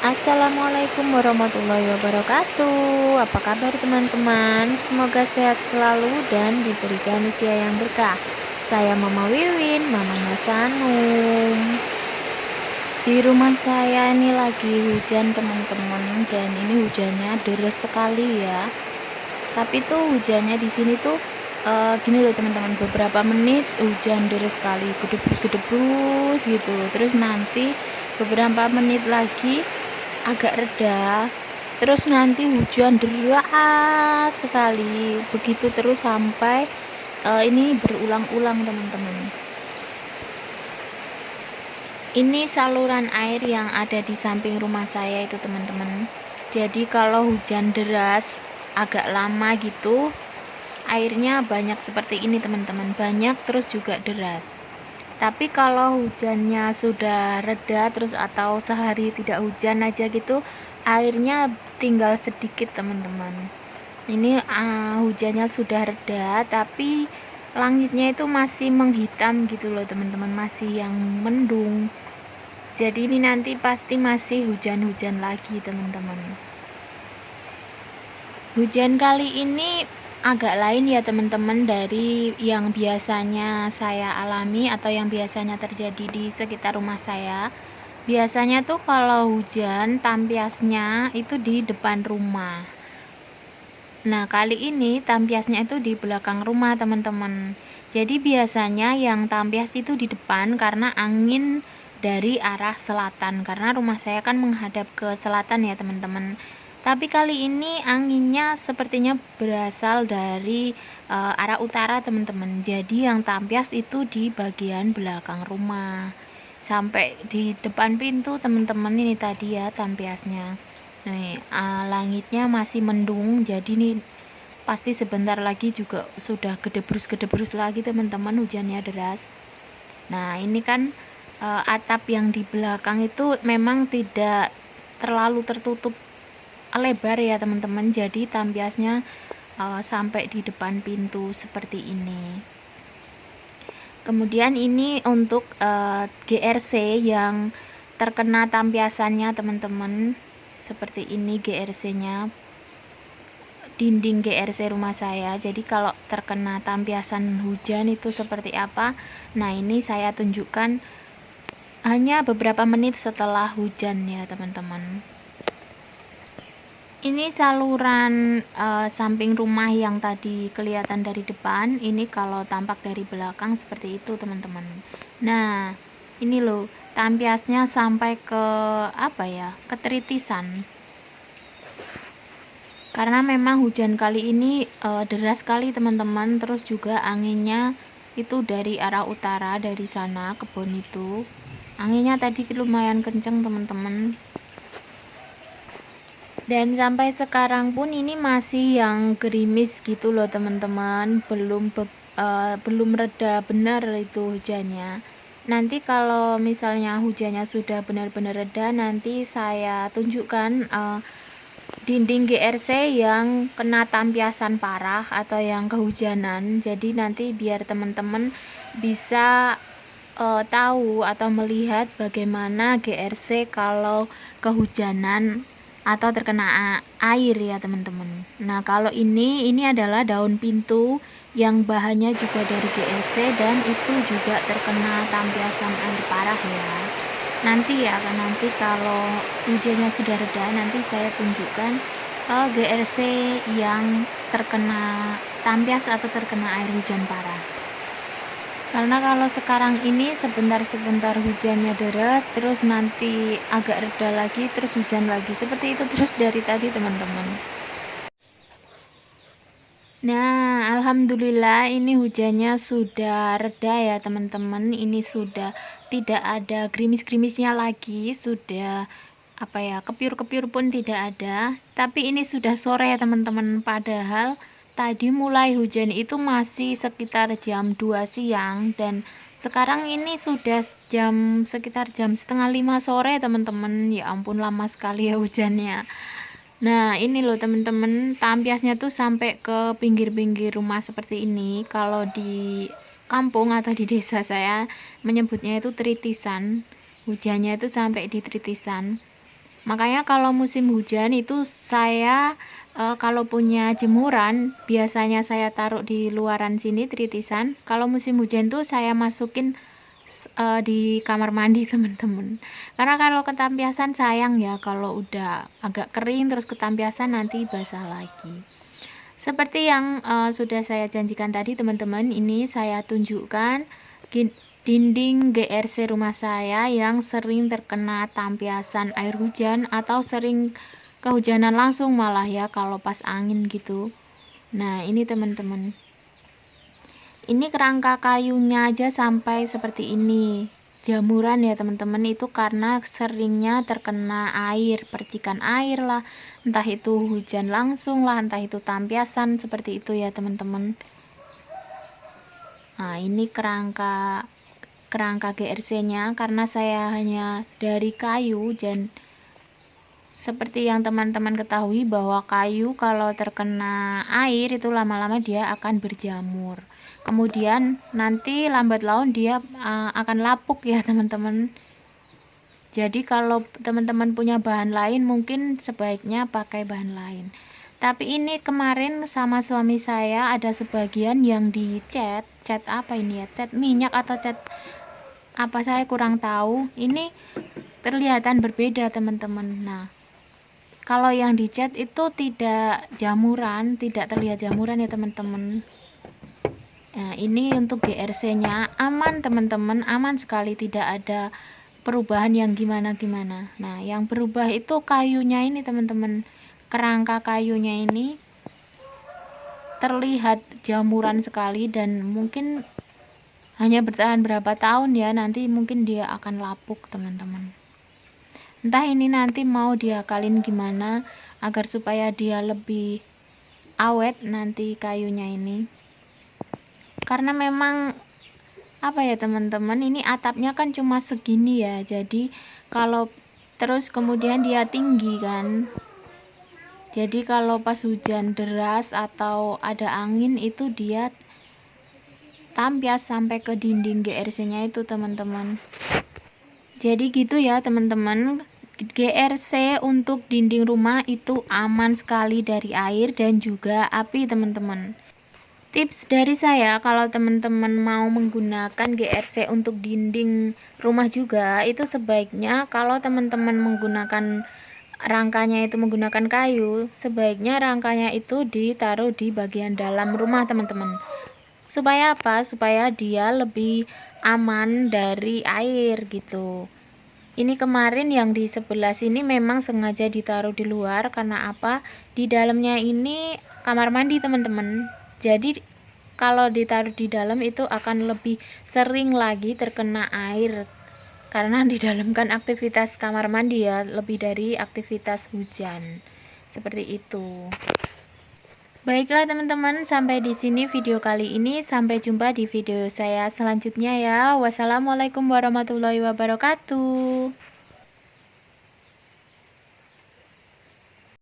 Assalamualaikum warahmatullahi wabarakatuh. Apa kabar teman-teman? Semoga sehat selalu dan diberikan usia yang berkah. Saya Mama Wiwin, mamanya Sanum. Di rumah saya ini lagi hujan teman-teman, dan ini hujannya deras sekali ya. Tapi tuh hujannya di sini tuh gini loh teman-teman, beberapa menit hujan deras sekali, gedebrus gitu. Terus nanti beberapa menit lagi agak reda, terus nanti hujan deras sekali, begitu terus sampai ini berulang-ulang teman-teman. Ini saluran air yang ada di samping rumah saya itu teman-teman. Jadi kalau hujan deras agak lama gitu, airnya banyak seperti ini teman-teman, banyak terus juga deras. Tapi kalau hujannya sudah reda terus atau sehari tidak hujan aja gitu, airnya tinggal sedikit teman-teman. Ini hujannya sudah reda, tapi langitnya itu masih menghitam gitu loh teman-teman, masih yang mendung. Jadi ini nanti pasti masih hujan-hujan lagi teman-teman. Hujan kali ini agak lain ya teman-teman dari yang biasanya saya alami atau yang biasanya terjadi di sekitar rumah saya. Biasanya tuh kalau hujan tampiasnya itu di depan rumah. Nah kali ini tampiasnya itu di belakang rumah teman-teman. Jadi biasanya yang tampias itu di depan karena angin dari arah selatan, karena rumah saya kan menghadap ke selatan ya teman-teman. Tapi kali ini anginnya sepertinya berasal dari arah utara teman-teman. Jadi yang tampias itu di bagian belakang rumah. Sampai di depan pintu teman-teman ini tadi ya tampiasnya. Nih, langitnya masih mendung, jadi nih pasti sebentar lagi juga sudah gedebrus-gedebrus lagi teman-teman, hujannya deras. Nah, ini kan atap yang di belakang itu memang tidak terlalu tertutup lebar ya teman-teman, jadi tampiasnya sampai di depan pintu seperti ini. Kemudian ini untuk GRC yang terkena tampiasannya teman-teman, seperti ini GRC-nya, dinding GRC rumah saya. Jadi kalau terkena tampiasan hujan itu seperti apa, nah ini saya tunjukkan hanya beberapa menit setelah hujan ya teman-teman. Ini saluran samping rumah yang tadi kelihatan dari depan, ini kalau tampak dari belakang seperti itu teman-teman. Nah ini loh tampiasnya sampai ke apa ya, ketritisan, karena memang hujan kali ini deras sekali teman-teman. Terus juga anginnya itu dari arah utara, dari sana kebun itu anginnya tadi lumayan kenceng teman-teman. Dan sampai sekarang pun ini masih yang gerimis gitu loh teman-teman, belum reda benar itu hujannya. Nanti kalau misalnya hujannya sudah benar-benar reda, nanti saya tunjukkan dinding GRC yang kena tampiasan parah atau yang kehujanan. Jadi nanti biar teman-teman bisa tahu atau melihat bagaimana GRC kalau kehujanan atau terkena air ya teman-teman. Nah kalau ini adalah daun pintu yang bahannya juga dari GRC dan itu juga terkena tampiasan air parah ya. Nanti kalau hujannya sudah reda, nanti saya tunjukkan GRC yang terkena tampias atau terkena air hujan parah. Karena kalau sekarang ini sebentar-sebentar hujannya deras, terus nanti agak reda lagi, terus hujan lagi, seperti itu terus dari tadi teman-teman. Nah alhamdulillah ini hujannya sudah reda ya teman-teman. Ini sudah tidak ada gerimis-gerimisnya lagi, sudah apa ya, kepiur-kepiur pun tidak ada. Tapi ini sudah sore ya teman-teman, padahal tadi mulai hujan itu masih sekitar jam 2 siang, dan sekarang ini sudah sekitar jam setengah 5 sore teman-teman. Ya ampun lama sekali ya hujannya. Nah ini loh teman-teman, tampiasnya tuh sampai ke pinggir-pinggir rumah seperti ini. Kalau di kampung atau di desa saya menyebutnya itu tritisan, hujannya itu sampai di tritisan. Makanya kalau musim hujan itu saya kalau punya jemuran biasanya saya taruh di luaran sini tritisan. Kalau musim hujan tuh saya masukin di kamar mandi teman-teman. Karena kalau ketampiasan sayang ya, kalau udah agak kering terus ketampiasan nanti basah lagi. Seperti yang sudah saya janjikan tadi teman-teman, ini saya tunjukkan dinding GRC rumah saya yang sering terkena tampiasan air hujan atau sering kehujanan langsung malah ya kalau pas angin gitu. Nah ini teman-teman, ini kerangka kayunya aja sampai seperti ini, jamuran ya teman-teman, itu karena seringnya terkena air, percikan air lah, entah itu hujan langsung lah, entah itu tampiasan seperti itu ya teman-teman. Nah ini kerangka GRC nya karena saya hanya dari kayu, dan seperti yang teman-teman ketahui bahwa kayu kalau terkena air itu lama-lama dia akan berjamur, kemudian nanti lambat laun dia akan lapuk ya teman-teman. Jadi kalau teman-teman punya bahan lain mungkin sebaiknya pakai bahan lain. Tapi ini kemarin sama suami saya ada sebagian yang dicat, cat apa ini ya, cat minyak atau cat apa saya kurang tahu, ini kelihatan berbeda teman-teman. Nah kalau yang dicat itu tidak jamuran, tidak terlihat jamuran ya teman-teman. Nah ini untuk GRC nya aman teman-teman, aman sekali, tidak ada perubahan yang gimana-gimana. Nah yang berubah itu kayunya ini teman-teman, kerangka kayunya ini terlihat jamuran sekali, dan mungkin hanya bertahan berapa tahun ya, nanti mungkin dia akan lapuk teman-teman. Entah ini nanti mau diakalin gimana agar supaya dia lebih awet nanti kayunya ini. Karena memang apa ya teman-teman, ini atapnya kan cuma segini ya, jadi kalau terus kemudian dia tinggi kan, jadi kalau pas hujan deras atau ada angin itu dia tampias sampai ke dinding GRC nya itu teman-teman. Jadi gitu ya teman-teman, GRC untuk dinding rumah itu aman sekali dari air dan juga api teman-teman. Tips dari saya, kalau teman-teman mau menggunakan GRC untuk dinding rumah juga, itu sebaiknya kalau teman-teman menggunakan rangkanya itu menggunakan kayu, sebaiknya rangkanya itu ditaruh di bagian dalam rumah teman-teman. Supaya apa? Supaya dia lebih aman dari air gitu. Ini kemarin yang di sebelah sini memang sengaja ditaruh di luar karena apa? Di dalamnya ini kamar mandi teman-teman. Jadi kalau ditaruh di dalam itu akan lebih sering lagi terkena air. Karena di dalam kan aktivitas kamar mandi ya, lebih dari aktivitas hujan. Seperti itu. Baiklah teman-teman, sampai di sini video kali ini. Sampai jumpa di video saya selanjutnya ya. Wassalamualaikum warahmatullahi wabarakatuh.